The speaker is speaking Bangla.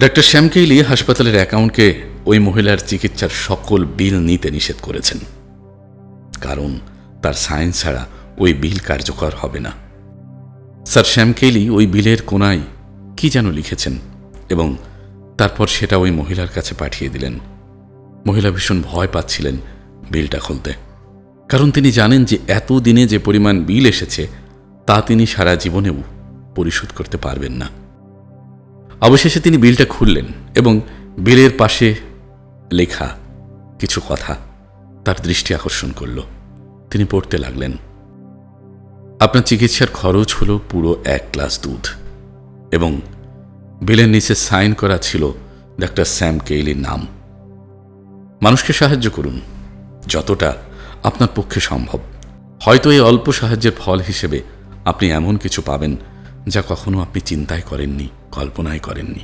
ডাক্তার শ্যাম কেইলি হাসপাতালের অ্যাকাউন্টকে ওই মহিলার চিকিৎসার সকল বিল নিতে নিষেধ করেছেন, কারণ তার সাইন ছাড়া ওই বিল কার্যকর হবে না। স্যার শ্যাম কেইলি ওই বিলের কোনায় কি যেন লিখেছেন এবং তারপর সেটা ওই মহিলার কাছে পাঠিয়ে দিলেন। মহিলা ভীষণ ভয় পাচ্ছিলেন বিলটা খুলতে, কারণ তিনি জানেন যে এত দিনে যে পরিমাণ বিল এসেছে তা তিনি সারা জীবনেও পরিশোধ করতে পারবেন না। অবশেষে তিনি বিলটা খুললেন এবং বিলের পাশে লেখা কিছু কথা তার দৃষ্টি আকর্ষণ করল। তিনি পড়তে লাগলেন, আপনার চিকিৎসার খরচ হলো পুরো 1 গ্লাস দুধ, এবং বিলের নিচে সাইন করা ছিল ডাক্তার শ্যাম কেইলির নাম। মানুষকে সাহায্য করুন যতটা আপনার পক্ষে সম্ভব। হয়তো এই অল্প সাহায্যের ফল হিসেবে আপনি এমন কিছু পাবেন যা কখনো আপনি চিন্তায় করেননি, কল্পনায় করেননি।